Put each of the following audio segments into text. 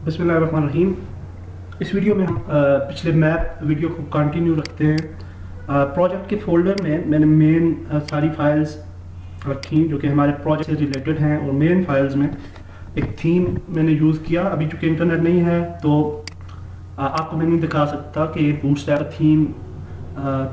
बिस्मिल्लाहिर्रहमानिर्रहीम। इस वीडियो में हम पिछले मैप वीडियो को कंटिन्यू रखते हैं। प्रोजेक्ट के फोल्डर में मैंने मेन सारी फाइल्स रखी जो कि हमारे प्रोजेक्ट से रिलेटेड हैं, और मेन फाइल्स में एक थीम मैंने यूज़ किया। अभी चूँकि इंटरनेट नहीं है तो आपको मैं नहीं दिखा सकता कि बूटस्ट्रैप थीम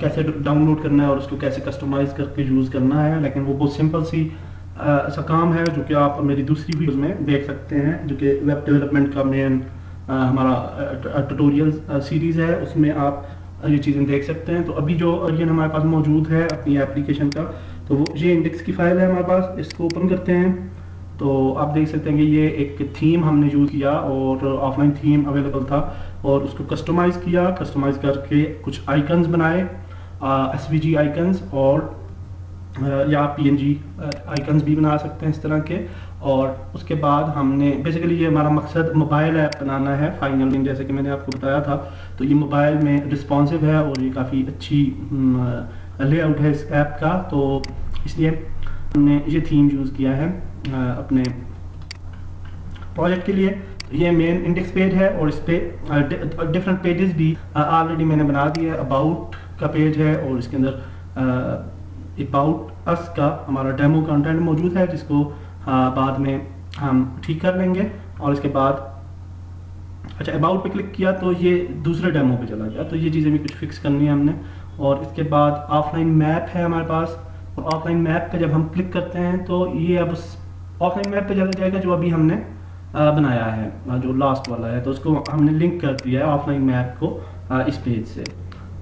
कैसे डाउनलोड करना है और उसको कैसे कस्टमाइज़ करके यूज़ करना है, लेकिन वो बहुत सिंपल सी ऐसा काम है जो कि आप मेरी दूसरी वीडियोस में देख सकते हैं, जो कि वेब डेवलपमेंट का मेन हमारा ट्यूटोरियल सीरीज़ है, उसमें आप ये चीज़ें देख सकते हैं। तो अभी जो वर्जन हमारे पास मौजूद है अपनी एप्लीकेशन का, तो वो ये इंडेक्स की फ़ाइल है हमारे पास। इसको ओपन करते हैं तो आप देख सकते हैं कि ये एक थीम हमने यूज़ किया और ऑफलाइन थीम अवेलेबल था, और उसको कस्टमाइज़ किया। कस्टमाइज़ करके कुछ आइकन्स बनाए, SVG आइकन्स, और या PNG आइकन्स भी बना सकते हैं इस तरह के। और उसके बाद हमने बेसिकली ये हमारा मकसद मोबाइल ऐप बनाना है फाइनली, जैसे कि मैंने आपको बताया था। तो ये मोबाइल में रिस्पॉन्सिव है और ये काफ़ी अच्छी लेआउट है इस ऐप का, तो इसलिए हमने ये थीम यूज़ किया है अपने प्रोजेक्ट के लिए। ये मेन इंडेक्स पेज है और इस पर डिफरेंट पेजेस भी ऑलरेडी मैंने बना दिए। अबाउट का पेज है और इसके अंदर अबाउट अस का हमारा डेमो कंटेंट मौजूद है, जिसको बाद में हम ठीक कर लेंगे। और इसके बाद अच्छा अबाउट पे क्लिक किया तो ये दूसरे डेमो पे चला गया, तो ये चीज़ें भी कुछ फिक्स करनी है हमने। और इसके बाद ऑफलाइन मैप है हमारे पास, और ऑफलाइन मैप पे जब हम क्लिक करते हैं तो ये अब ऑफलाइन मैप पे चला जाएगा जो अभी हमने बनाया है, जो लास्ट वाला है। तो उसको हमने लिंक कर दिया है ऑफलाइन मैप को इस पेज से।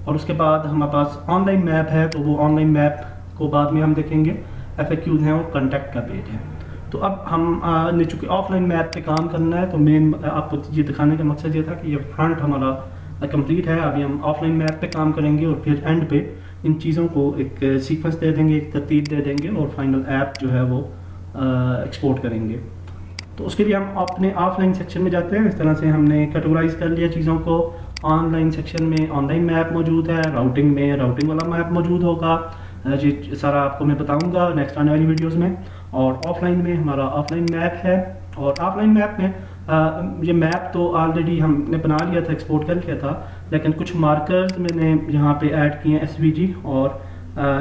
और उसके बाद हमारे पास ऑनलाइन मैप है, तो वो ऑनलाइन मैप को बाद में हम देखेंगे। FAQs हैं और कॉन्टैक्ट का पेज है। तो अब हम ने चूँकि ऑफलाइन मैप पे काम करना है, तो मेन आपको ये दिखाने का मकसद ये था कि ये फ्रंट हमारा कंप्लीट है। अभी हम ऑफलाइन मैप पे काम करेंगे और फिर एंड पे इन चीज़ों को एक सीक्वेंस दे देंगे, एक तरतीब दे देंगे, और फाइनल ऐप जो है वो एक्सपोर्ट करेंगे। तो उसके लिए हम अपने ऑफलाइन सेक्शन में जाते हैं। इस तरह से हमने कैटेगराइज कर लिया चीज़ों को। ऑनलाइन सेक्शन में ऑनलाइन मैप मौजूद है, राउटिंग में राउटिंग वाला मैप मौजूद होगा। ये सारा आपको मैं बताऊंगा नेक्स्ट आने वाली वीडियोस में। और ऑफलाइन में हमारा ऑफलाइन मैप है, और ऑफलाइन मैप में ये मैप तो ऑलरेडी हमने बना लिया था, एक्सपोर्ट कर लिया था, लेकिन कुछ मार्कर्स मैंने यहाँ पे ऐड किए हैं SVG। और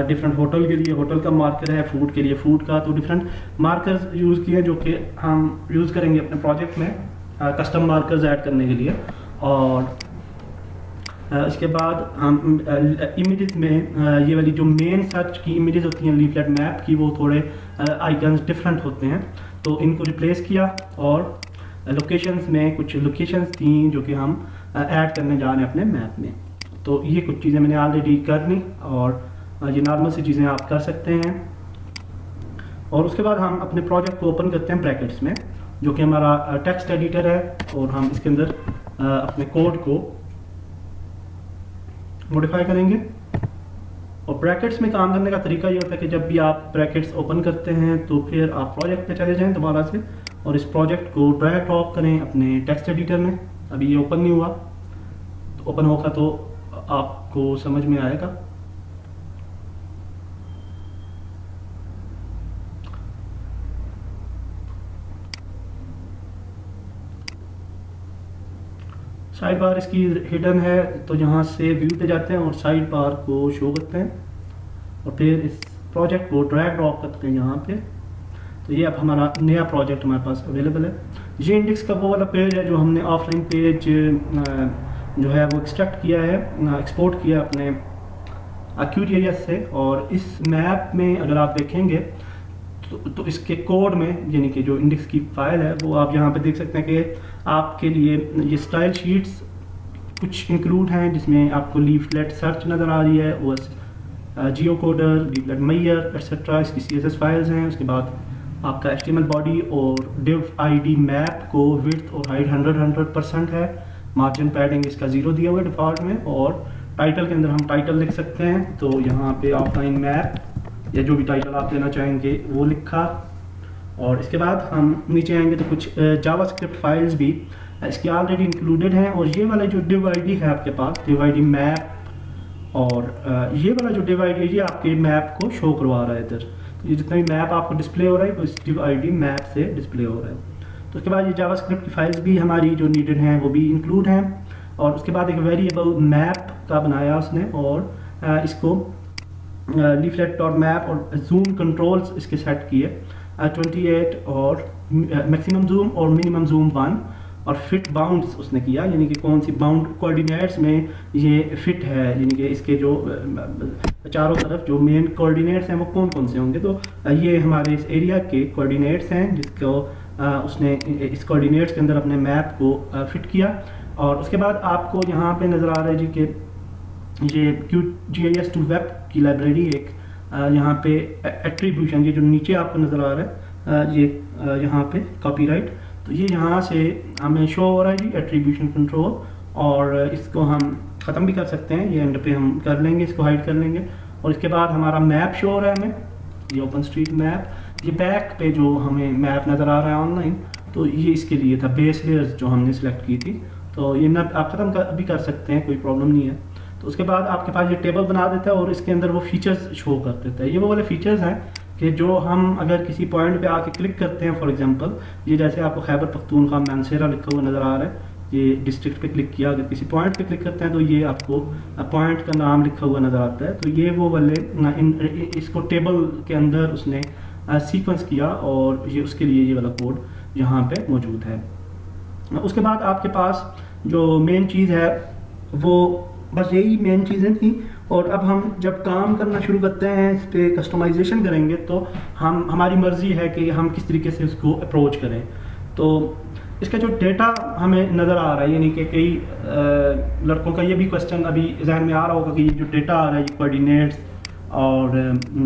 डिफरेंट होटल के लिए होटल का मार्कर है, फूड के लिए फूड का, तो डिफरेंट मार्कर्स यूज़ किए जो कि हम यूज़ करेंगे अपने प्रोजेक्ट में कस्टम मार्कर्स ऐड करने के लिए। और इसके बाद हम इमेजेस में ये वाली जो मेन सर्च की इमेजेस होती हैं लीफलेट मैप की, वो थोड़े आइकन्स डिफरेंट होते हैं, तो इनको रिप्लेस किया। और लोकेशंस में कुछ लोकेशंस थी जो कि हम ऐड करने जा रहे हैं अपने मैप में। तो ये कुछ चीज़ें मैंने ऑलरेडी कर ली, और ये नॉर्मल सी चीज़ें आप कर सकते हैं। और उसके बाद हम अपने प्रोजेक्ट को ओपन करते हैं ब्रैकेट्स में, जो कि हमारा टेक्स्ट एडिटर है, और हम इसके अंदर अपने कोड को मॉडिफाई करेंगे। और ब्रैकेट्स में काम करने का तरीका ये होता है कि जब भी आप ब्रैकेट्स ओपन करते हैं तो फिर आप प्रोजेक्ट पे चले जाएं दोबारा से, और इस प्रोजेक्ट को ड्रैग ड्रॉप करें अपने टेक्स्ट एडिटर में। अभी ये ओपन नहीं हुआ, तो ओपन होगा तो आपको समझ में आएगा। साइड बार इसकी हिडन है, तो यहाँ से व्यू पे जाते हैं और साइड बार को शो करते हैं, और फिर इस प्रोजेक्ट को ड्रैग ड्रॉप करते हैं यहाँ पे। तो ये अब हमारा नया प्रोजेक्ट हमारे पास अवेलेबल है। ये इंडेक्स का वो वाला पेज है जो हमने ऑफलाइन पेज जो है वो एक्सट्रैक्ट किया है, एक्सपोर्ट किया अपने QGIS से। और इस मैप में अगर आप देखेंगे तो इसके कोड में, यानी कि जो इंडेक्स की फाइल है, वो आप यहाँ पे देख सकते हैं कि आपके लिए ये स्टाइल शीट्स कुछ इंक्लूड हैं, जिसमें आपको लीफलेट सर्च नज़र आ रही है, OS जियो कोडर, लीफलेट मैयर एक्सेट्रा, इसकी CSS फाइल्स हैं। उसके बाद आपका HTML बॉडी और div ID मैप को विड्थ और हाइट 100% है। मार्जिन पैडिंग इसका 0 दिया हुआ है डिफ़ॉल्ट में, और टाइटल के अंदर हम टाइटल लिख सकते हैं। तो यहाँ पे ऑफलाइन मैप या जो भी टाइटल आप देना चाहेंगे वो लिखा। और इसके बाद हम नीचे आएंगे तो कुछ जावास्क्रिप्ट फाइल्स भी इसकी ऑलरेडी इंक्लूडेड हैं। और ये वाला जो div ID है आपके पास, div ID मैप, और ये वाला जो div ID है ये आपके मैप को शो करवा रहा है इधर। तो ये जितना भी मैप आपको डिस्प्ले हो रहा है वो इस div ID मैप से डिस्प्ले हो रहा है। तो उसके बाद ये जावास्क्रिप्ट की फाइल्स भी हमारी जो नीडेड हैं वो भी इंक्लूड हैं। और उसके बाद एक वेरिएबल मैप का बनाया उसने, और इसको लीफलेट डॉट मैप और जूम कंट्रोल्स इसके सेट किए 28 और मैक्सिमम जूम और मिनिमम जूम 1, और फिट बाउंड्स उसने किया, यानी कि कौन सी बाउंड कोऑर्डिनेट्स में ये फिट है, यानी कि इसके जो चारों तरफ जो मेन कोऑर्डिनेट्स हैं वो कौन कौन से होंगे। तो ये हमारे इस एरिया के कोऑर्डिनेट्स हैं जिसको उसने इस कोऑर्डिनेट्स के अंदर अपने मैप को फिट किया। और उसके बाद आपको यहाँ पे नज़र आ रहा है जी कि ये QGIS टू वेब की लाइब्रेरी एक यहाँ पे एट्रीब्यूशन, ये जो नीचे आपको नज़र आ रहा है ये यहाँ पे कॉपीराइट, तो ये यहाँ से हमें शो हो रहा है जी एट्रीब्यूशन कंट्रोल, और इसको हम ख़त्म भी कर सकते हैं, ये एंड पे हम कर लेंगे, इसको हाइड कर लेंगे। और इसके बाद हमारा मैप शो हो रहा है हमें, ये ओपन स्ट्रीट मैप, ये बैक पे जो हमें मैप नज़र आ रहा है ऑनलाइन, तो ये इसके लिए था बेस लेयर्स जो हमने सेलेक्ट की थी, तो ये न आप ख़त्म भी कर सकते हैं, कोई प्रॉब्लम नहीं है। तो उसके बाद आपके पास ये टेबल बना देता है और इसके अंदर वो फीचर्स शो कर देता है। ये वो वाले फीचर्स हैं कि जो हम अगर किसी पॉइंट पे आके क्लिक करते हैं, फॉर एग्जांपल ये जैसे आपको खैबर पख्तूनख्वा मानसेरा लिखा हुआ नज़र आ रहा है, ये डिस्ट्रिक्ट पे क्लिक किया, अगर किसी पॉइंट पे क्लिक करते हैं तो ये आपको पॉइंट का नाम लिखा हुआ नज़र आता है। तो ये वो वाले इसको टेबल के अंदर उसने सीक्वेंस किया और ये उसके लिए ये वाला कोड यहाँ पे मौजूद है। उसके बाद आपके पास जो मेन चीज़ है वो बस यही मेन चीज़ें थी। और अब हम जब काम करना शुरू करते हैं, इस पर कस्टमाइजेशन करेंगे, तो हमारी मर्ज़ी है कि हम किस तरीके से उसको अप्रोच करें। तो इसका जो डेटा हमें नज़र आ रहा है, यानी कि कई लड़कों का ये भी क्वेश्चन अभी जहन में आ रहा होगा कि ये जो डेटा आ रहा है, ये कोऑर्डिनेट्स और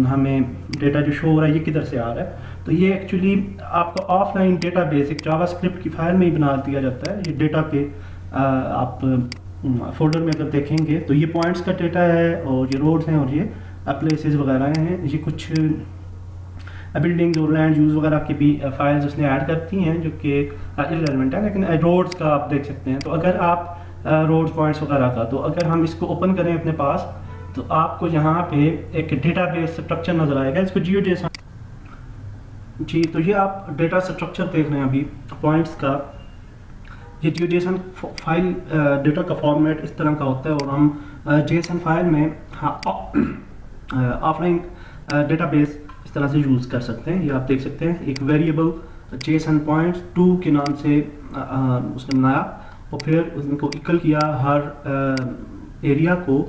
हमें डेटा जो शो हो रहा है ये किधर से आ रहा है। तो ये एक्चुअली आपको ऑफलाइन डेटा बेस एक जावास्क्रिप्ट की फाइल में ही बना दिया जाता है। ये डेटा के आप फोल्डर में अगर देखेंगे तो ये पॉइंट्स का डेटा है, और ये रोड्स हैं, और ये प्लेसेस वगैरह हैं, ये कुछ बिल्डिंग्स और लैंड यूज़ वगैरह की भी फाइल्स उसने ऐड करती हैं जो कि इररिलेवेंट है, लेकिन रोड्स का आप देख सकते हैं। तो अगर आप रोड्स पॉइंट्स वगैरह का, तो अगर हम इसको ओपन करें अपने पास, तो आपको यहाँ पे एक डेटाबेस स्ट्रक्चर नज़र आएगा, इसको जियोजेसन जी। तो ये आप डेटा स्ट्रक्चर देख रहे हैं अभी पॉइंट्स का, ये जियोजेसन फाइल डेटा का फॉर्मेट इस तरह का होता है, और हम जेसन फाइल में ऑफलाइन डेटाबेस इस तरह से यूज़ कर सकते हैं। ये आप देख सकते हैं एक वेरिएबल जेसन पॉइंट्स 2 के नाम से उसने बनाया, और फिर उनको इक्वल किया, हर एरिया को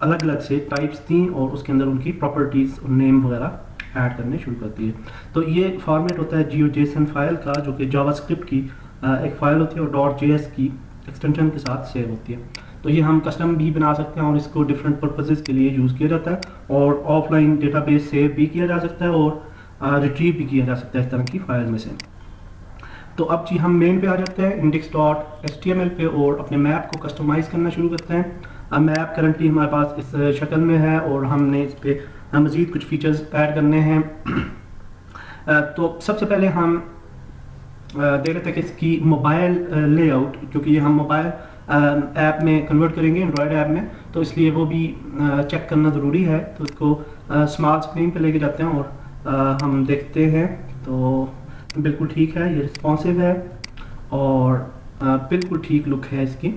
अलग अलग से टाइप्स थी, और उसके अंदर उनकी प्रॉपर्टीज़ और नेम वगैरह ऐड करने शुरू करती है। तो ये फॉर्मेट होता है जियोजेसन फाइल का, जो कि जावास्क्रिप्ट की एक फ़ाइल होती है और .js की एक्सटेंशन के साथ सेव होती है। तो ये हम कस्टम भी बना सकते हैं और इसको डिफरेंट पर्पसेस के लिए यूज़ किया जाता है, और ऑफलाइन डेटाबेस सेव भी किया जा सकता है और रिट्रीव भी किया जा सकता है इस तरह की फाइल में से। तो अब जी हम मेन पे आ जाते हैं index.html पे, और अपने मैप को कस्टमाइज़ करना शुरू करते हैं। अब मैप करंटली हमारे पास इस शक्ल में है, और हमने इस पर मज़ीद कुछ फीचर्स ऐड करने हैं। तो सबसे पहले हम देख रहे थे कि इसकी मोबाइल लेआउट, क्योंकि ये हम मोबाइल ऐप में कन्वर्ट करेंगे एंड्रॉयड ऐप में, तो इसलिए वो भी चेक करना ज़रूरी है। तो इसको स्मॉल स्क्रीन पे लेके जाते हैं और हम देखते हैं, तो बिल्कुल ठीक है, ये रिस्पॉन्सिव है और बिल्कुल ठीक लुक है इसकी।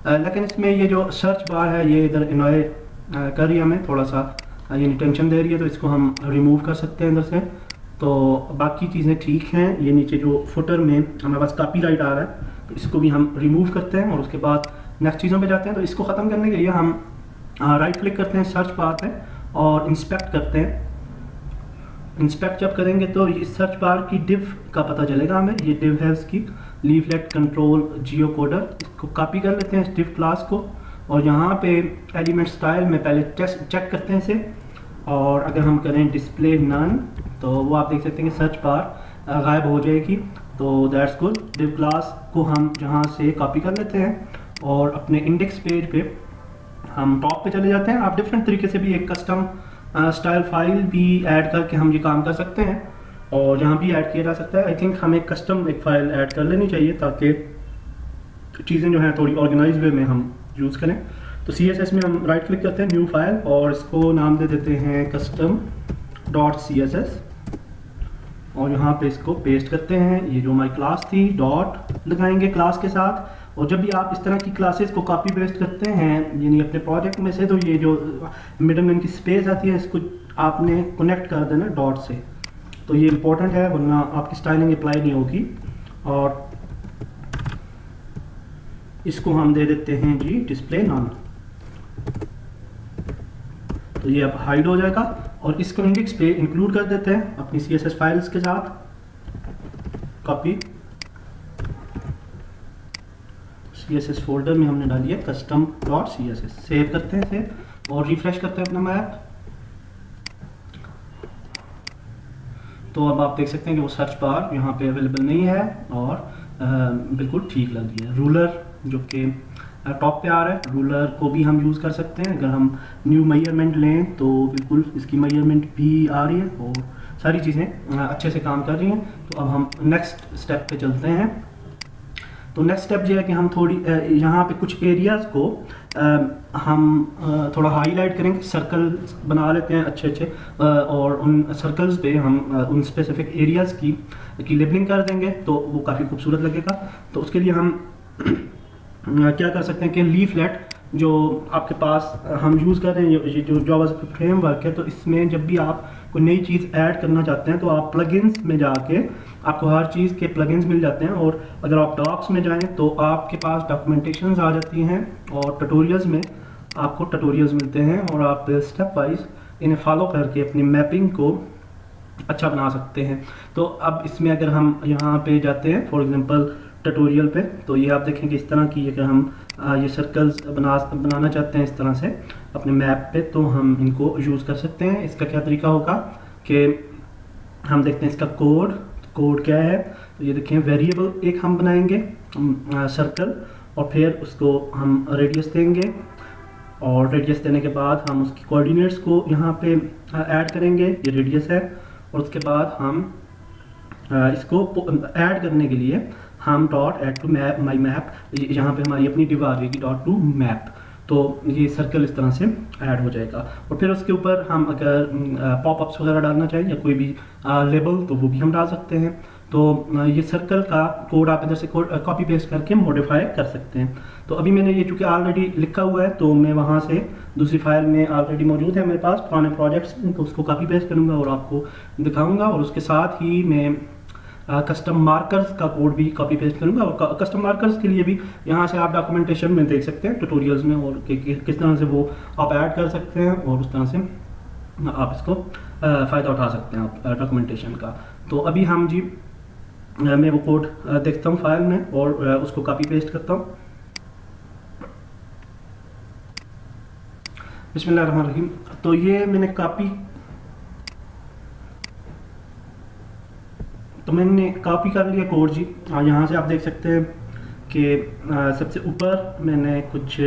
लेकिन इसमें ये जो सर्च बार है ये इधर इनॉय कर रही है, हमें थोड़ा सा ये टेंशन दे रही है, तो इसको हम रिमूव कर सकते हैं अंदर से। तो बाकी चीज़ें ठीक हैं। ये नीचे जो फुटर में हमारे पास कॉपीराइट आ रहा है, तो इसको भी हम रिमूव करते हैं, और उसके बाद नेक्स्ट चीज़ों पे जाते हैं। तो इसको ख़त्म करने के लिए हम राइट क्लिक करते हैं सर्च बार पे और इंस्पेक्ट करते हैं। इंस्पेक्ट जब करेंगे तो इस सर्च बार की डिव का पता चलेगा हमें। ये डिव है उसकी, लीफलेट कंट्रोल जियो कोडर। इसको कॉपी कर लेते हैं इस डिव क्लास को, और यहाँ पे एलिमेंट स्टाइल में पहले चेक करते हैं इसे, और अगर हम करें डिस्प्ले नन, तो वो आप देख सकते हैं कि सर्च बार गायब हो जाएगी। तो दैट्स गुड। डिव क्लास को हम जहाँ से कॉपी कर लेते हैं, और अपने इंडेक्स पेज पे हम टॉप पे चले जाते हैं। आप डिफरेंट तरीके से भी एक कस्टम स्टाइल फाइल भी ऐड करके हम ये काम कर सकते हैं, और यहाँ भी ऐड किया जा सकता है। आई थिंक हमें कस्टम एक फ़ाइल ऐड कर लेनी चाहिए ताकि चीज़ें जो हैं थोड़ी ऑर्गेनाइज वे में हम यूज़ करें। तो CSS में हम राइट क्लिक करते हैं, न्यू फाइल, और इसको नाम दे देते हैं custom.css। और यहाँ पे इसको पेस्ट करते हैं। ये जो हमारी क्लास थी, डॉट लगाएंगे क्लास के साथ। और जब भी आप इस तरह की क्लासेस को कॉपी पेस्ट करते हैं यानी अपने प्रोजेक्ट में से, तो ये जो मिडल में इनकी स्पेस आती है इसको आपने कनेक्ट कर देना डॉट से। तो ये इंपॉर्टेंट है, वरना आपकी स्टाइलिंग अप्लाई नहीं होगी। और इसको हम दे देते हैं जी डिस्प्ले नॉन। तो ये अब हाइड हो जाएगा। और इसको इंडेक्स पे इंक्लूड कर देते हैं अपनी CSS फाइल्स के साथ। कॉपी CSS फोल्डर में हमने डाली है custom.css। सेव करते हैं इसे और रिफ्रेश करते हैं अपना मैप। तो अब आप देख सकते हैं कि वो सर्च बार यहाँ पे अवेलेबल नहीं है और बिल्कुल ठीक लग रही है। रूलर जो कि टॉप पे आ रहा है, रूलर को भी हम यूज़ कर सकते हैं। अगर हम न्यू मेजरमेंट लें तो बिल्कुल इसकी मेजरमेंट भी आ रही है और सारी चीज़ें अच्छे से काम कर रही हैं। तो अब हम नेक्स्ट स्टेप पे चलते हैं। तो नेक्स्ट स्टेप ये है कि हम थोड़ी यहाँ पे कुछ एरियाज़ को हम थोड़ा हाईलाइट करेंगे, सर्कल बना लेते हैं अच्छे अच्छे। और उन सर्कल्स पे हम उन स्पेसिफिक एरियाज़ की लेबलिंग कर देंगे तो वो काफ़ी खूबसूरत लगेगा। तो उसके लिए हम क्या कर सकते हैं कि लीफलेट जो आपके पास हम यूज़ कर रहे हैं, ये जो जावास्क्रिप्ट फ्रेमवर्क है, तो इसमें जब भी आप कोई नई चीज़ ऐड करना चाहते हैं तो आप प्लगइन्स में जाके आपको हर चीज़ के प्लगइन्स मिल जाते हैं। और अगर आप डॉक्स में जाएं तो आपके पास डॉक्यूमेंटेशंस आ जाती हैं और ट्यूटोरियल्स में आपको ट्यूटोरियल्स मिलते हैं और आप स्टेप वाइज इन्हें फॉलो करके अपनी मैपिंग को अच्छा बना सकते हैं। तो अब इसमें अगर हम यहाँ पे जाते हैं फॉर एग्जांपल ट्यूटोरियल पे, तो ये आप देखेंगे इस तरह की, अगर हम ये सर्कल्स बनाना चाहते हैं इस तरह से अपने मैप पे, तो हम इनको यूज़ कर सकते हैं। इसका क्या तरीका होगा कि हम देखते हैं इसका कोड क्या है। तो ये देखें, वेरिएबल एक हम बनाएंगे सर्कल और फिर उसको हम रेडियस देंगे और रेडियस देने के बाद हम उसकी कोऑर्डिनेट्स को यहाँ पे ऐड करेंगे, ये रेडियस है। और उसके बाद हम इसको ऐड करने के लिए हम dot add to my map, यहाँ पे हमारी अपनी डिव आ जाएगी डॉट टू मैप। तो ये सर्कल इस तरह से ऐड हो जाएगा। और फिर उसके ऊपर हम अगर पॉपअप्स वगैरह डालना चाहें या कोई भी लेबल तो वो भी हम डाल सकते हैं। तो ये सर्कल का कोड आप इधर से कॉपी पेस्ट करके मॉडिफाई कर सकते हैं। तो अभी मैंने ये चूँकि ऑलरेडी लिखा हुआ है तो मैं वहाँ से दूसरी फाइल में ऑलरेडी मौजूद है मेरे पास पुराने प्रोजेक्ट्स में, तो उसको कॉपी पेस्ट करूँगा और आपको दिखाऊँगा। और उसके साथ ही मैं कस्टम मार्कर्स का कोड भी कॉपी पेस्ट करूँगा। और कस्टम मार्कर्स के लिए भी यहाँ से आप डॉक्यूमेंटेशन में देख सकते हैं ट्यूटोरियल्स में, और किस तरह से वो आप ऐड कर सकते हैं और उस तरह से आप इसको फ़ायदा उठा सकते हैं आप डॉक्यूमेंटेशन का। तो अभी हम जी मैं वो कोड देखता हूँ फाइल में और उसको कॉपी पेस्ट करता हूँ। बिस्मिल्लाहिर्रहमानिर्रहीम। तो ये मैंने कॉपी कर लिया कोड जी। यहाँ से आप देख सकते हैं कि सबसे ऊपर मैंने कुछ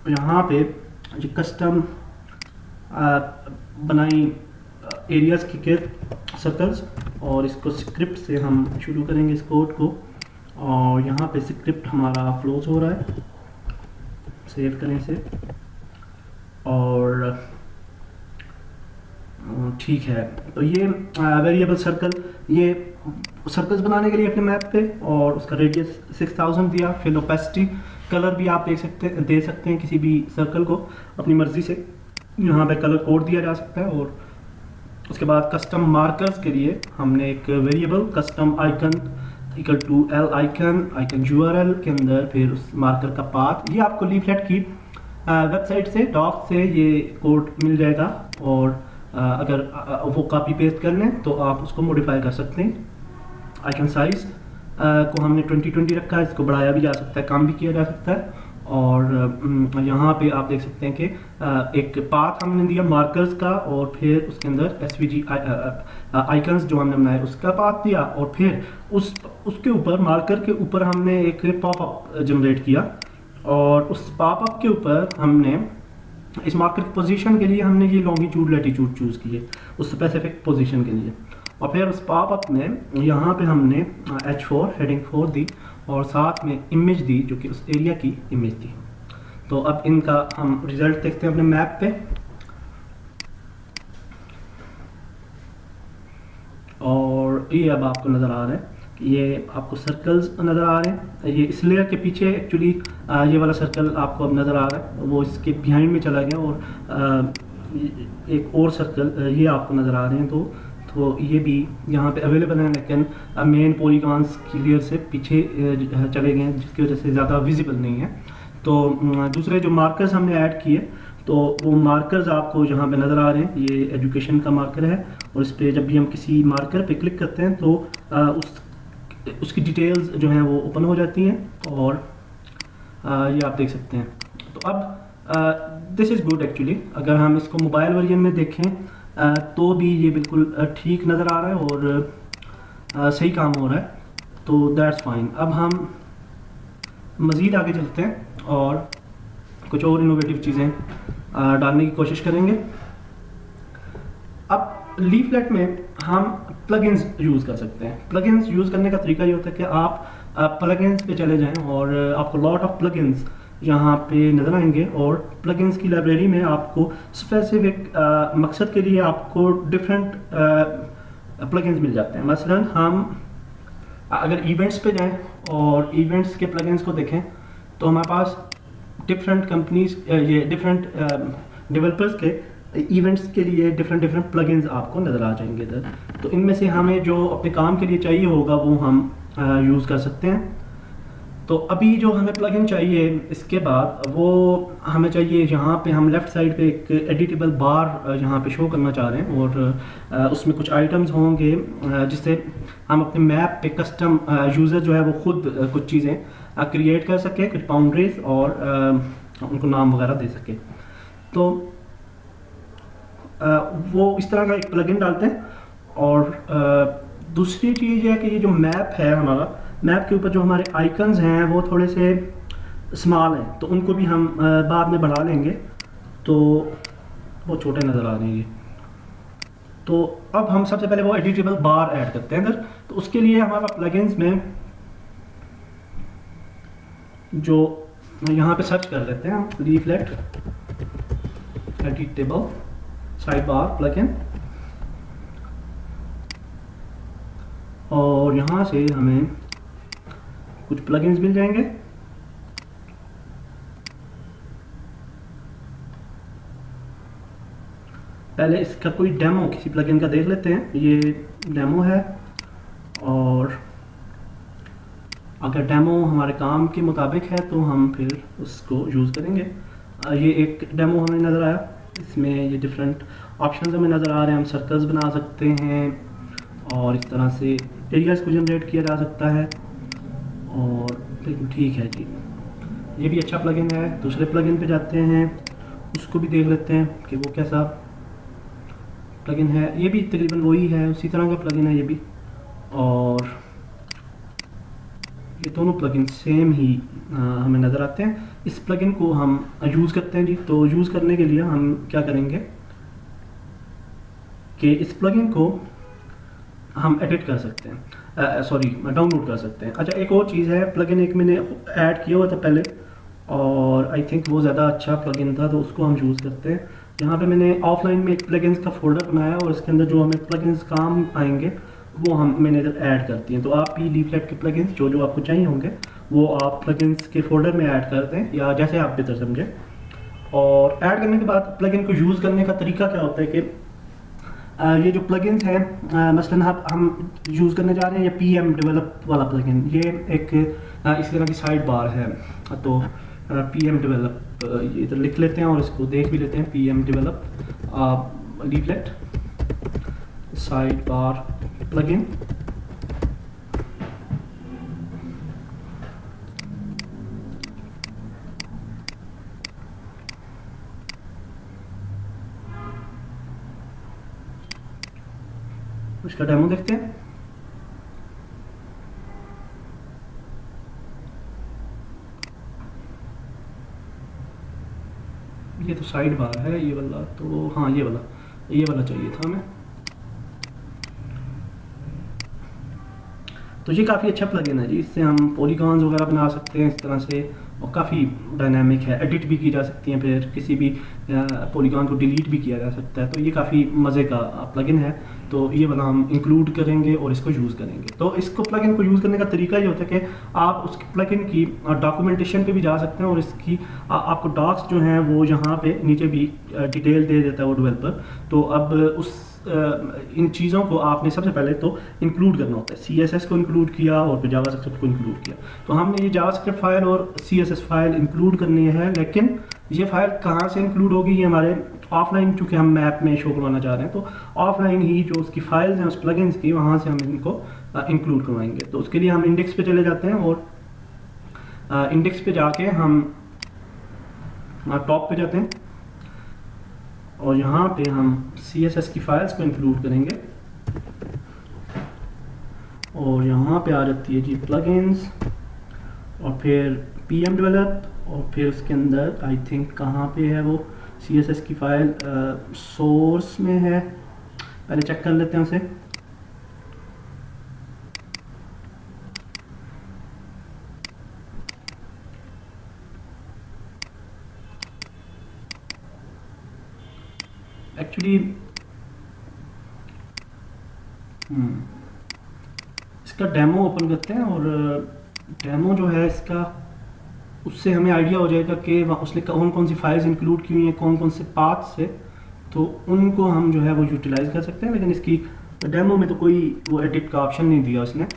यहाँ पे जो कस्टम बनाई एरियाज़ की गिर्द सर्कल्स, और इसको स्क्रिप्ट से हम शुरू करेंगे इस कोड को। और यहाँ पे स्क्रिप्ट हमारा फ्लोज हो रहा है, सेव करें इसे। और ठीक है, तो ये वेरिएबल सर्कल, ये सर्कल्स बनाने के लिए अपने मैप पे, और उसका रेडियस 6000 दिया। फिर ओपेसिटी कलर भी आप दे सकते हैं किसी भी सर्कल को अपनी मर्जी से, यहाँ पे कलर कोड दिया जा सकता है। और उसके बाद कस्टम मार्कर्स के लिए हमने एक variable custom icon equal to L icon URL के अंदर फिर उस मार्कर का पाथ। ये आपको लीफलेट की वेबसाइट से डॉक से ये कोड मिल जाएगा, और अगर वो कॉपी पेस्ट कर लें तो आप उसको मॉडिफाई कर सकते हैं। आइकन साइज को हमने 2020 रखा है, इसको बढ़ाया भी जा सकता है, कम भी किया जा सकता है। और यहाँ पे आप देख सकते हैं कि एक पाथ हमने दिया मार्कर्स का, और फिर उसके अंदर SVG आइकन्स जो हमने बनाए उसका पाथ दिया, और फिर उसके ऊपर मार्कर के ऊपर हमने एक पॉपअप जनरेट किया। और उस पॉपअप के ऊपर हमने इस मार्कर की पोजीशन के लिए हमने ये लॉन्गिट्यूड लैटिट्यूड चूज़ किए उस स्पेसिफिक पोजीशन के लिए। और फिर उस पॉपअप में यहाँ पे हमने H4 हेडिंग 4 दी और साथ में इमेज दी जो कि उस एरिया की इमेज थी। तो अब इनका हम रिजल्ट देखते हैं अपने मैप पे। और ये अब आपको नज़र आ रहा है कि ये आपको सर्कल्स नज़र आ रहे हैं। ये इस लेयर के पीछे एक्चुअली ये वाला सर्कल आपको अब नज़र आ रहा है, वो इसके बिहाइंड में चला गया, और एक और सर्कल ये आपको नज़र आ रहे हैं। तो ये भी यहाँ पे अवेलेबल हैं, लेकिन मेन पॉलीगॉन्स की लेयर से पीछे चले गए हैं, जिसकी वजह से ज़्यादा विजिबल नहीं है। तो दूसरे जो मार्कर्स हमने ऐड किए, तो वो मार्कर्स आपको जहाँ पे नज़र आ रहे हैं, ये एजुकेशन का मार्कर है, और इस पर जब भी हम किसी मार्कर पे क्लिक करते हैं तो उसकी डिटेल्स जो हैं वो ओपन हो जाती हैं, और ये आप देख सकते हैं। तो अब दिस इज़ गुड एक्चुअली। अगर हम इसको मोबाइल वर्जन में देखें तो भी ये बिल्कुल ठीक नज़र आ रहा है और सही काम हो रहा है, तो दैट्स फाइन। अब हम मज़ीद आगे चलते हैं और कुछ और इनोवेटिव चीज़ें डालने की कोशिश करेंगे। अब लीफलेट में हम प्लगइन्स यूज़ कर सकते हैं। प्लगइन्स यूज़ करने का तरीका ये होता है कि आप प्लगइन्स पे चले जाएं और आपको लॉट ऑफ प्लगइन्स यहाँ पे नज़र आएंगे, और प्लगइन्स की लाइब्रेरी में आपको स्पेसिफिक मकसद के लिए आपको डिफरेंट प्लगइन्स मिल जाते हैं। मसलन हम अगर इवेंट्स पे जाएं और इवेंट्स के प्लगइन्स को देखें, तो हमारे पास डिफरेंट कंपनीज, ये डिफरेंट डेवलपर्स के इवेंट्स के लिए डिफरेंट प्लगइन्स आपको नज़र आ जाएंगे इधर। तो इनमें से हमें जो अपने काम के लिए चाहिए होगा वो हम यूज़ कर सकते हैं। तो अभी जो हमें प्लगइन चाहिए, इसके बाद वो हमें चाहिए, यहाँ पे हम लेफ़्ट साइड पे एक एडिटेबल बार यहाँ पे शो करना चाह रहे हैं, और उसमें कुछ आइटम्स होंगे जिससे हम अपने मैप पे कस्टम यूज़र जो है वो खुद कुछ चीज़ें क्रिएट कर सके, कुछ बाउंड्रीज, और उनको नाम वगैरह दे सके। तो वो इस तरह का एक प्लगइन डालते हैं। और दूसरी चीज़ है कि ये जो मैप है हमारा, मैप के ऊपर जो हमारे आइकन्स हैं वो थोड़े से स्मॉल हैं, तो उनको भी हम बाद में बढ़ा लेंगे, तो वो छोटे नज़र आ रहे हैं ये। तो अब हम सबसे पहले वो एडिटेबल बार ऐड करते हैं इधर। तो उसके लिए हमारा प्लगइन्स में जो यहाँ पे सर्च कर लेते हैं leaflet editable side bar plugin, और यहाँ से हमें कुछ प्लगइन्स मिल जाएंगे। पहले इसका कोई डेमो किसी प्लगइन का देख लेते हैं। ये डेमो है, और अगर डेमो हमारे काम के मुताबिक है तो हम फिर उसको यूज़ करेंगे। ये एक डेमो हमें नज़र आया, इसमें ये डिफरेंट ऑप्शंस हमें नज़र आ रहे हैं। हम सर्कल्स बना सकते हैं, और इस तरह से एरियाज़ को जनरेट किया जा सकता है, और बिल्कुल ठीक है जी, ये भी अच्छा प्लगइन है। दूसरे प्लगइन पे जाते हैं, उसको भी देख लेते हैं कि वो कैसा प्लगइन है। ये भी तकरीबन वही है, उसी तरह का प्लगइन है ये भी, और ये दोनों प्लगइन सेम ही हमें नज़र आते हैं। इस प्लगइन को हम यूज़ करते हैं जी। तो यूज़ करने के लिए हम क्या करेंगे कि इस प्लगइन को हम एडिट कर सकते हैं, डाउनलोड कर सकते हैं। अच्छा, एक और चीज़ है, प्लगइन एक मैंने ऐड किया हुआ था पहले, और आई थिंक वो ज़्यादा अच्छा प्लगइन था, तो उसको हम यूज़ करते हैं। यहाँ पे मैंने ऑफलाइन में एक प्लगइन्स का फोल्डर बनाया, और इसके अंदर जो हमें प्लगइन्स काम आएंगे वो मैंने इधर ऐड करती हैं। तो आप भी लीफलेट के प्लगइन्स जो आपको चाहिए होंगे वो आप प्लगइन्स के फोल्डर में ऐड कर दें, या जैसे आप बेहतर समझें। और ऐड करने के बाद प्लगइन को यूज़ करने का तरीका क्या होता है कि ये जो प्लगइन्स हैं, मसलन हम यूज़ करने जा रहे हैं ये PM डेवलप वाला प्लगइन, ये एक इस तरह की साइड बार है। तो PM डेवलप ये इधर लिख लेते हैं और इसको देख भी लेते हैं। PM develop leaflet side bar plugin, उसका डेमो देखते हैं। ये तो साइड बार है ये वाला, तो हाँ ये वाला चाहिए था हमें। तो ये काफ़ी अच्छा प्लगइन है जी, इससे हम पॉलीगॉन्स वगैरह बना सकते हैं इस तरह से, और काफ़ी डायनामिक है, एडिट भी की जा सकती हैं, फिर किसी भी पॉलीगॉन को डिलीट भी किया जा सकता है। तो ये काफ़ी मज़े का प्लगइन है। तो ये वाला हम इंक्लूड करेंगे और इसको यूज़ करेंगे। तो इसको प्लगइन को यूज़ करने का तरीका ये होता है कि आप उस प्लगइन की डॉक्यूमेंटेशन पे भी जा सकते हैं और इसकी आपको डॉक्स जो हैं वो यहाँ पे नीचे भी डिटेल दे देता है वो डेवलपर। तो अब उस इन चीज़ों को आपने सबसे पहले तो इंक्लूड करना होता है। CSS को इंक्लूड किया और फिर जावास्क्रिप्ट को इंक्लूड किया। तो हमने ये जावास्क्रिप्ट फाइल और CSS फाइल इंक्लूड करनी है, लेकिन ये फाइल कहाँ से इंक्लूड होगी, ये हमारे ऑफलाइन, चूँकि हम मैप में शो करवाना चाह रहे हैं तो ऑफलाइन ही जो उसकी फाइल्स हैं उस प्लगइन्स की, वहाँ से हम इनको इंक्लूड करवाएंगे। तो उसके लिए हम इंडेक्स पे चले जाते हैं और इंडेक्स पे जाके हम टॉप पे जाते हैं और यहाँ पे हम CSS की फाइल्स को इंक्लूड करेंगे और यहाँ पे आ जाती है जी प्लगइन्स और फिर PM डेवलप और फिर उसके अंदर आई थिंक कहाँ पे है वो CSS की फाइल, सोर्स में है, पहले चेक कर लेते हैं उसे। एक्चुअली इसका डेमो ओपन करते हैं और डेमो जो है इसका, उससे हमें आइडिया हो जाएगा कि उसने कौन कौन सी फाइल्स इंक्लूड की हुई हैं, कौन कौन से पाथ्स से, तो उनको हम जो है वो यूटिलाइज कर सकते हैं। लेकिन इसकी डेमो में तो कोई वो एडिट का ऑप्शन नहीं दिया उसने।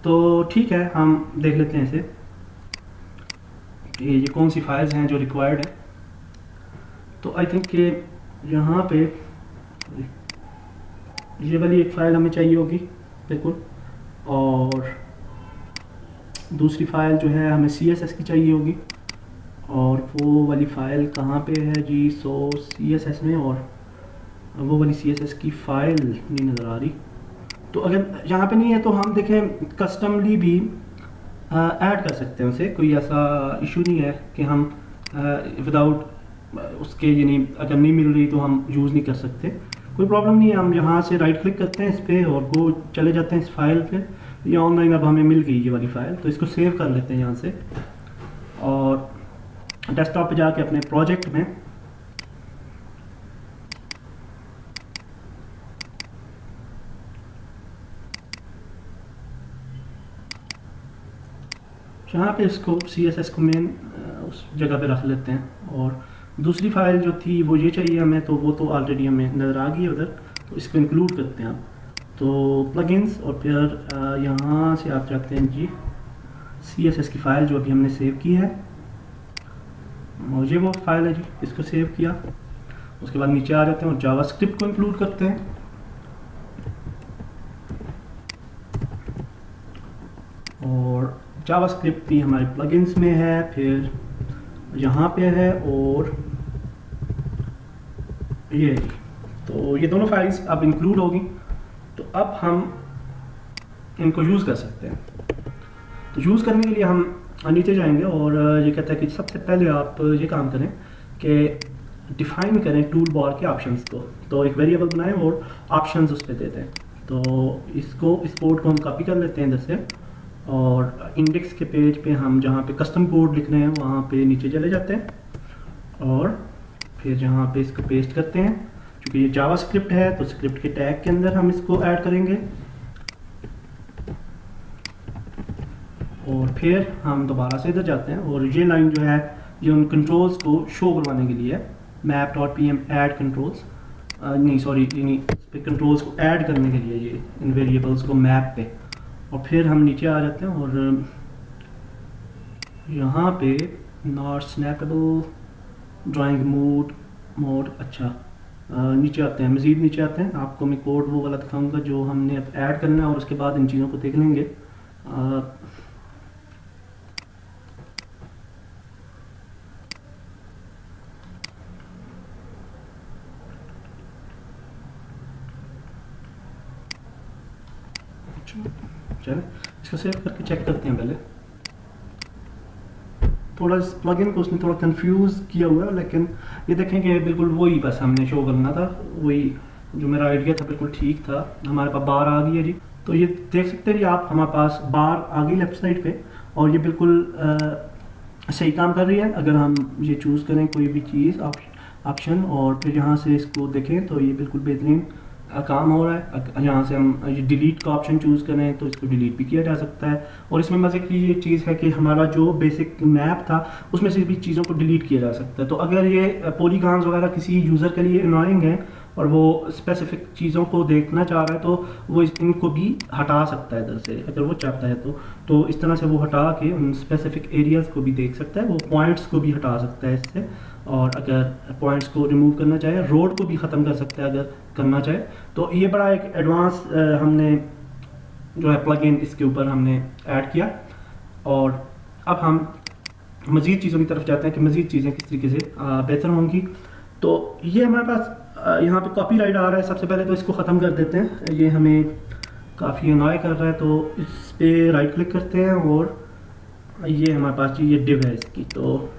तो ठीक है, हम देख लेते हैं इसे, ये कौन सी फाइल्स हैं जो रिक्वायर्ड है। तो आई थिंक कि यहाँ पे ये वाली एक फ़ाइल हमें चाहिए होगी बिल्कुल, और दूसरी फ़ाइल जो है हमें CSS की चाहिए होगी, और वो वाली फ़ाइल कहाँ पे है जी, सोर्स CSS में, और वो वाली CSS की फ़ाइल नहीं नज़र आ रही। तो अगर यहाँ पे नहीं है तो हम देखें कस्टमली भी ऐड कर सकते हैं उसे, कोई ऐसा इशू नहीं है कि हम विदाउट उसके, यानी अगर नहीं मिल रही तो हम यूज़ नहीं कर सकते, कोई प्रॉब्लम नहीं है। हम यहाँ से राइट क्लिक करते हैं इस पर और गो चले जाते हैं इस फाइल पे। ये ऑनलाइन अब हमें मिल गई ये वाली फ़ाइल, तो इसको सेव कर लेते हैं यहाँ से और डेस्कटॉप पे जाके अपने प्रोजेक्ट में यहाँ पे इसको CSS को मेन उस जगह पे रख लेते हैं। और दूसरी फाइल जो थी वो ये चाहिए हमें, तो वो तो ऑलरेडी हमें नज़र आ गई है उधर, तो इसको इंक्लूड करते हैं आप। तो प्लगइन्स और फिर यहाँ से आप जाते हैं जी CSS की फ़ाइल जो अभी हमने सेव की है, और ये वो फाइल है जी, इसको सेव किया। उसके बाद नीचे आ जाते हैं और जावास्क्रिप्ट को इंक्लूड करते हैं। और जावास्क्रिप्ट भी हमारे प्लगइन्स में है, फिर यहाँ पे है, और ये तो ये दोनों फाइल्स अब इंक्लूड होगी। तो अब हम इनको यूज़ कर सकते हैं। तो यूज़ करने के लिए हम नीचे जाएंगे और ये कहता है कि सबसे पहले आप ये काम करें कि डिफ़ाइन करें टूल बार के ऑप्शंस को। तो एक वेरिएबल बनाएं और ऑप्शंस उस पर दे दें। तो इसको, इस कोड को हम कॉपी कर लेते हैं इधर से, और इंडेक्स के पेज पे हम जहाँ पे कस्टम कोड लिख रहे हैं वहाँ पे नीचे चले जाते हैं और फिर जहाँ पे इसको पेस्ट करते हैं। क्योंकि ये जावास्क्रिप्ट है तो स्क्रिप्ट के टैग के अंदर हम इसको ऐड करेंगे, और फिर हम दोबारा से इधर जाते हैं और ये लाइन जो है ये उन कंट्रोल्स को शो करवाने के लिए है, map.pm ऐड कंट्रोल्स, नहीं सॉरी, कंट्रोल्स को ऐड करने के लिए ये इन वेरिएबल्स को मैप पे। और फिर हम नीचे आ जाते हैं और यहाँ पे नॉट स्नैपेबल ड्राइंग मोड, अच्छा नीचे आते हैं, मज़ीद नीचे आते हैं। आपको मैं कोड वो वाला दिखाऊंगा जो हमने अब ऐड करना है और उसके बाद इन चीज़ों को देख लेंगे। चलें इसको सेव करके चेक करते हैं। पहले थोड़ा इस प्लगइन को उसने थोड़ा कंफ्यूज किया हुआ है, लेकिन ये देखें कि बिल्कुल वही बस हमने शो करना था, वही जो मेरा आइडिया था बिल्कुल ठीक था। हमारे पास बार आ गई है जी, तो ये देख सकते हैं जी आप, हमारे पास बार आ गई लेफ्ट साइड पे और ये बिल्कुल सही काम कर रही है। अगर हम ये चूज़ करें कोई भी चीज़ ऑप्शन और फिर यहाँ से इसको देखें तो ये बिल्कुल बेहतरीन काम हो रहा है। यहाँ से हम ये डिलीट का ऑप्शन चूज़ करें तो इसको डिलीट भी किया जा सकता है। और इसमें मज़े की ये चीज़ है कि हमारा जो बेसिक मैप था उसमें से भी चीज़ों को डिलीट किया जा सकता है। तो अगर ये पॉलीगॉन्स वगैरह किसी यूज़र के लिए अनोइंग है और वो स्पेसिफिक चीज़ों को देखना चाह रहा है तो वो इनको भी हटा सकता है इधर से, अगर वो चाहता है तो इस तरह से वो हटा के उन स्पेसिफिक एरियाज़ को भी देख सकता है। वो पॉइंट्स को भी हटा सकता है इससे, और अगर पॉइंट्स को रिमूव करना चाहे, रोड को भी ख़त्म कर सकता है अगर करना चाहे। तो ये बड़ा एक एडवांस हमने जो है प्लगइन इसके ऊपर हमने ऐड किया। और अब हम मज़ीद चीज़ों की तरफ जाते हैं कि मज़ीद चीज़ें किस तरीके से बेहतर होंगी। तो ये हमारे पास यहाँ पे कॉपीराइट आ रहा है। सबसे पहले तो इसको ख़त्म कर देते हैं, ये हमें काफ़ी अनॉय कर रहा है। तो इस पर राइट क्लिक करते हैं और ये हमारे पास ये डिव है इसकी, तो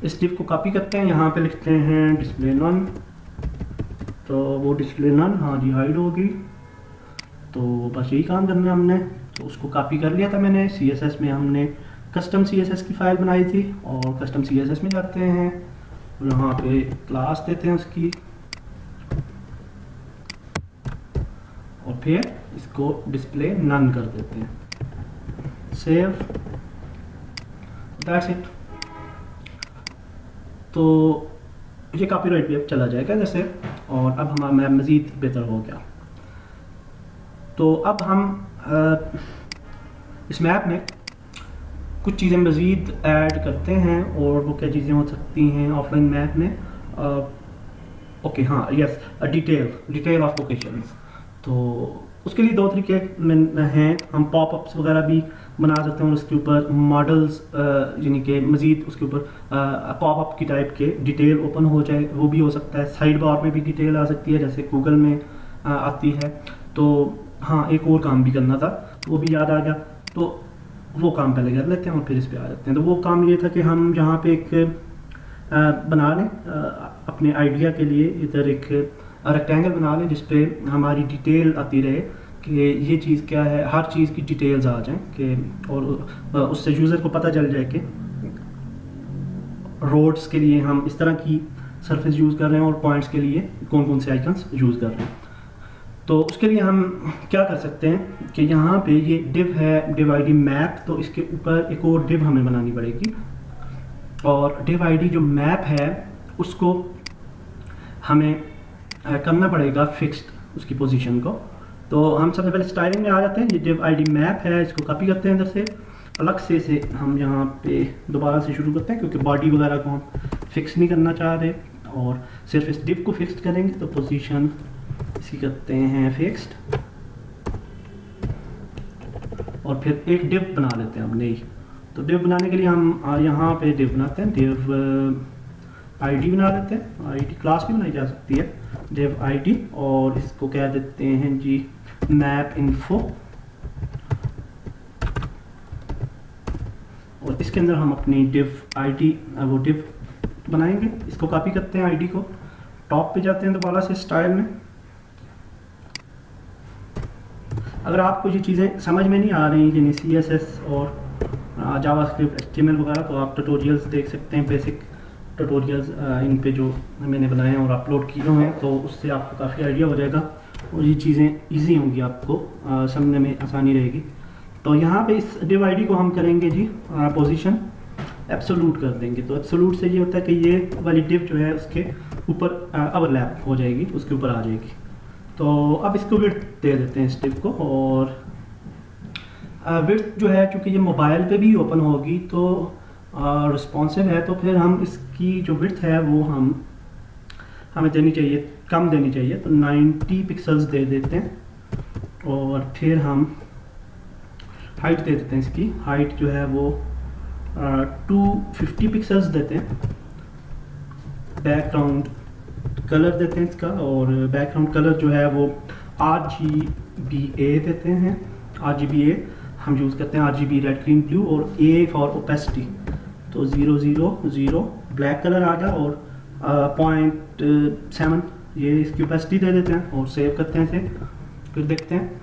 इस डिव को कॉपी करते हैं, यहाँ पे लिखते हैं डिस्प्ले नन। तो वो डिस्प्ले नन, हाँ जी, हाइड होगी। तो बस यही काम करना है हमने। तो उसको कॉपी कर लिया था मैंने। CSS में हमने कस्टम CSS की फ़ाइल बनाई थी, और कस्टम CSS में जाते हैं, यहाँ पे क्लास देते हैं उसकी, और फिर इसको डिस्प्ले नन कर देते हैं। Save, that's it. तो ये कॉपीराइट भी अब चला जाएगा जैसे, और अब हमारा मैप मज़ीद बेहतर हो गया। तो अब हम इस मैप में कुछ चीज़ें मज़ीद ऐड करते हैं, और वो क्या चीज़ें हो सकती हैं ऑफलाइन मैप में। ओके, हाँ, यस, डिटेल ऑफ लोकेशंस। तो उसके लिए 2 तरीके हैं। हम पॉपअप्स वगैरह भी बना सकते हैं, और उसके ऊपर मॉडल्स यानी कि मज़ीद उसके ऊपर पॉपअप की टाइप के डिटेल ओपन हो जाए, वो भी हो सकता है। साइड बार में भी डिटेल आ सकती है जैसे गूगल में आती है। तो हाँ, एक और काम भी करना था, वो भी याद आ गया। तो वो काम पहले कर लेते हैं और फिर इस पे आ जाते हैं। तो वो काम ये था कि हम जहाँ पे एक बना लें अपने आइडिया के लिए, इधर एक रेक्टेंगल बना लें जिस पे हमारी डिटेल आती रहे कि ये चीज़ क्या है, हर चीज़ की डिटेल्स आ जाएं कि, और उससे यूज़र को पता चल जाए कि रोड्स के लिए हम इस तरह की सरफेस यूज़ कर रहे हैं और पॉइंट्स के लिए कौन कौन से आइकन्स यूज़ कर रहे हैं। तो उसके लिए हम क्या कर सकते हैं कि यहाँ पे ये डिव है, डिव ID मैप, तो इसके ऊपर एक और डिव हमें बनानी पड़ेगी, और डिव ID जो मैप है उसको हमें करना पड़ेगा फिक्स्ड उसकी पोजीशन को। तो हम सबसे पहले स्टाइलिंग में आ जाते हैं। ये डिव ID मैप है, इसको कॉपी करते हैं इधर से, अलग से हम यहाँ पे दोबारा से शुरू करते हैं क्योंकि बॉडी वगैरह को हम फिक्स नहीं करना चाह रहे, और सिर्फ इस डिव को फिक्स करेंगे। तो पोजीशन इसकी करते हैं फिक्स्ड, और फिर एक डिव बना लेते हैं हम नई। तो डिव बनाने के लिए हम यहाँ पे डिव बनाते हैं, डिव ID बना देते हैं। ID क्लास भी बनाई जा सकती है, डिव ID, और इसको क्या देते हैं जी, मैप इन्फो। और इसके अंदर हम अपनी डिव ID वो डिव बनाएंगे। इसको कॉपी करते हैं, ID को, टॉप पे जाते हैं दोबारा से स्टाइल में। अगर आपको ये चीज़ें समझ में नहीं आ रही यानी CSS और जावास्क्रिप्ट HTML वगैरह, तो आप ट्यूटोरियल्स देख सकते हैं, बेसिक ट्यूटोरियल्स इन पे जो मैंने बनाए हैं और अपलोड किए हुए हैं। तो उससे आपको काफ़ी आइडिया हो जाएगा और ये चीज़ें इजी होंगी, आपको समझने में आसानी रहेगी। तो यहाँ पे इस डिव ID को हम करेंगे जी पोजीशन एब्सोल्यूट कर देंगे। तो एब्सोल्यूट से ये होता है कि ये वाली डिव जो है उसके ऊपर ओवरलैप हो जाएगी, उसके ऊपर आ जाएगी। तो अब इसको विड्थ दे देते हैं इस डिव को, और विड्थ जो है चूँकि ये मोबाइल पे भी ओपन होगी तो रिस्पॉन्सिव है, तो फिर हम इसकी जो विड्थ है वो हमें देनी चाहिए, कम देनी चाहिए। तो 90 पिक्सल्स दे देते हैं, और फिर हम हाइट दे देते हैं। इसकी हाइट जो है वो 250 पिक्सल्स देते हैं। बैकग्राउंड कलर देते हैं इसका, और बैकग्राउंड कलर जो है वो RGBA देते हैं। RGBA हम यूज़ करते हैं, RGB रेड ग्रीन ब्लू, और A फॉर ओपेसिटी। तो 000 ब्लैक कलर आ गया, और 0.7 ये इसकी ओपेसिटी दे देते हैं, और सेव करते हैं इसे। फिर देखते हैं,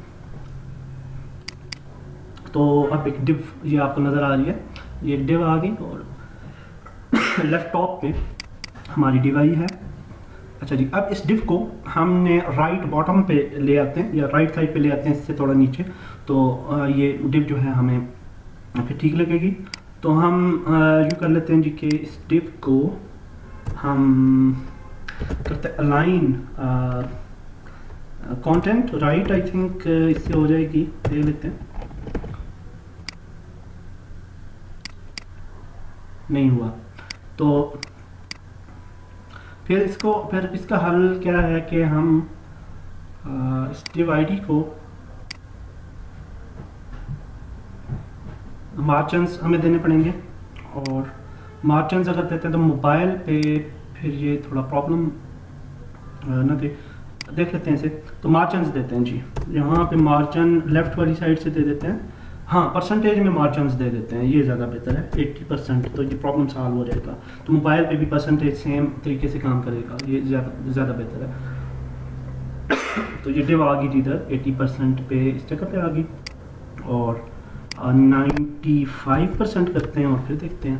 तो अब एक डिव ये आपको नज़र आ रही है, ये डिव आ गई, और लेफ्ट टॉप पे हमारी डिव आई है। अच्छा जी, अब इस डिव को हमने राइट बॉटम पे ले आते हैं या राइट साइड पे ले आते हैं, इससे थोड़ा नीचे, तो ये डिव जो है हमें फिर ठीक लगेगी। तो हम यूँ कर लेते हैं जी कि इस डिव को हम करते हैं align content right, I think इससे हो जाएगी, देख लेते हैं। नहीं हुआ, तो फिर इसका हल क्या है कि हम इस डिव आईडी को मार्जिन्स हमें देने पड़ेंगे, और मार्जिन्स अगर देते हैं तो मोबाइल पे फिर ये थोड़ा प्रॉब्लम ना दे, देख लेते हैं इसे। तो मार्जिन्स देते हैं जी, यहाँ पे मार्जिन लेफ़्ट वाली साइड से दे देते हैं, हाँ परसेंटेज में मार्जिन्स दे देते हैं, ये ज़्यादा बेहतर है 80%, तो ये प्रॉब्लम सॉल्व हो जाएगा। तो मोबाइल पे भी परसेंटेज सेम तरीके से काम करेगा, ये ज़्यादा बेहतर है। तो ये डिव आ गई इधर 80% पे इस जगह पे आ गई, और 95% करते हैं और फिर देखते हैं।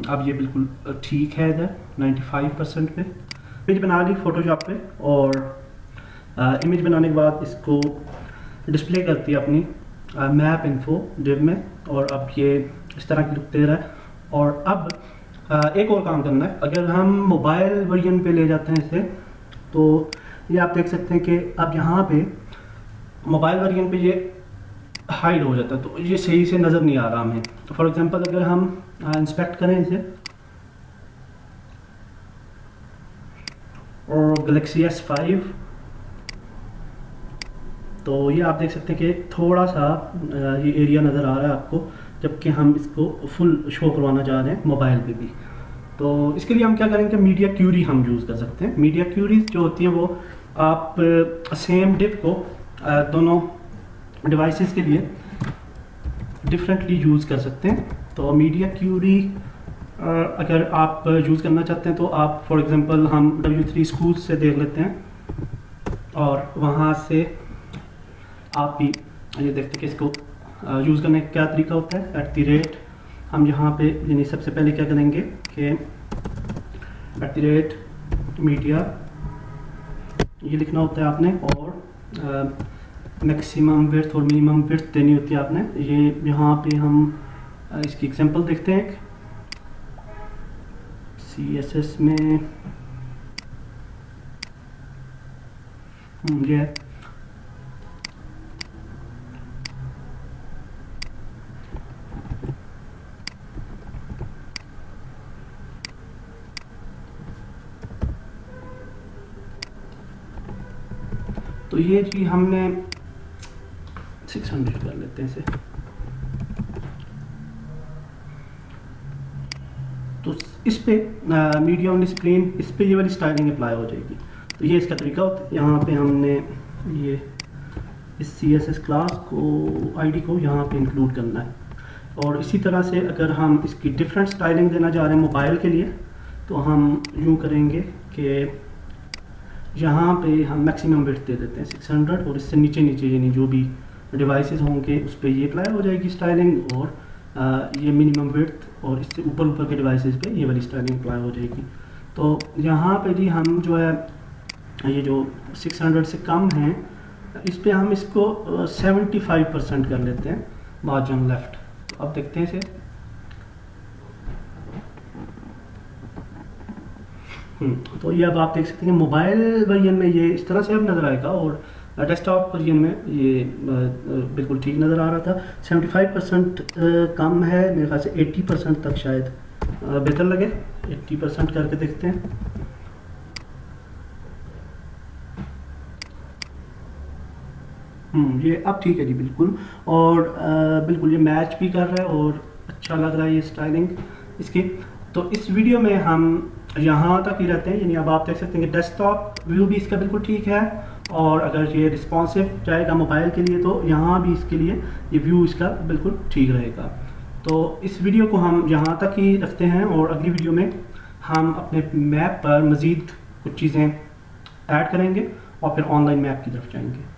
अब ये बिल्कुल ठीक है इधर 95% पे। इमेज बना ली फोटोशॉप पे, और इमेज बनाने के बाद इसको डिस्प्ले करती है अपनी मैप इन्फो डिव में, और अब ये इस तरह की लुक दे रहा है। और अब एक और काम करना है, अगर हम मोबाइल वर्जन पे ले जाते हैं इसे, तो ये आप देख सकते हैं कि अब यहाँ पे मोबाइल वर्जन पे ये हाइड हो जाता है, तो ये सही से नज़र नहीं आ रहा हमें। तो फॉर एग्जांपल अगर हम इंस्पेक्ट करें इसे, और गैलेक्सी S5, तो ये आप देख सकते हैं कि थोड़ा सा ये एरिया नज़र आ रहा है आपको, जबकि हम इसको फुल शो करवाना चाह रहे हैं मोबाइल पे भी। तो इसके लिए हम क्या करेंगे, मीडिया क्यूरी हम यूज़ कर सकते हैं। मीडिया क्यूरीज जो होती हैं वो आप सेम डिव को दोनों डिवाइसेस के लिए डिफरेंटली यूज़ कर सकते हैं। तो मीडिया क्यूरी अगर आप यूज़ करना चाहते हैं तो आप फॉर एग्जांपल हम W3 स्कूल से देख लेते हैं, और वहाँ से आप भी ये देखते हैं कि इसको यूज़ करने का क्या तरीका होता है। @ हम यहाँ पे यानी सबसे पहले क्या करेंगे कि @ मीडिया ये लिखना होता है आपने, और मैक्सिमम विड्थ और मिनिमम विड्थ देनी होती है आपने। ये यहाँ पे हम इसकी एग्जांपल देखते हैं, CSS में ये है। तो ये जी हमने 600 कर लेते हैं इसे। तो इस पे मीडिया ऑन स्क्रीन, इस पे ये वाली स्टाइलिंग अप्लाई हो जाएगी। तो ये इसका तरीका होता है। यहाँ पे हमने ये इस CSS क्लास को आईडी को यहाँ पे इंक्लूड करना है, और इसी तरह से अगर हम इसकी डिफरेंट स्टाइलिंग देना चाह रहे हैं मोबाइल के लिए, तो हम यूँ करेंगे कि यहाँ पे हम मैक्सिमम विड्थ दे देते हैं 600, और इससे नीचे यानी जो भी डिवाइसेस होंगे उस पर ये अप्लाई हो जाएगी स्टाइलिंग, और ये मिनिमम विड्थ, और इससे ऊपर के डिवाइसेस पे ये वाली स्टाइलिंग अप्लाई हो जाएगी। तो यहाँ पे जी हम जो है ये जो 600 से कम है, इस पे हम इसको 75% कर लेते हैं मार्जिन लेफ्ट। तो अब देखते हैं इसे। तो ये अब आप देख सकते हैं मोबाइल वर्जन में ये इस तरह से अब नज़र आएगा, और डेस्कटॉप वर्जन में ये बिल्कुल ठीक नज़र आ रहा था। 75% कम है, मेरे ख्याल से 80% तक शायद बेहतर लगे। 80% करके देखते हैं। ये अब ठीक है जी बिल्कुल, और बिल्कुल ये मैच भी कर रहा है और अच्छा लग रहा है ये स्टाइलिंग इसकी। तो इस वीडियो में हम यहाँ तक ही रहते हैं, यानी अब आप देख सकते हैं कि डेस्कटॉप व्यू भी इसका बिल्कुल ठीक है, और अगर ये रिस्पॉन्सिव जाएगा मोबाइल के लिए तो यहाँ भी इसके लिए ये व्यू इसका बिल्कुल ठीक रहेगा। तो इस वीडियो को हम यहाँ तक ही रखते हैं, और अगली वीडियो में हम अपने मैप पर मज़ीद कुछ चीज़ें ऐड करेंगे और फिर ऑनलाइन मैप की तरफ जाएंगे।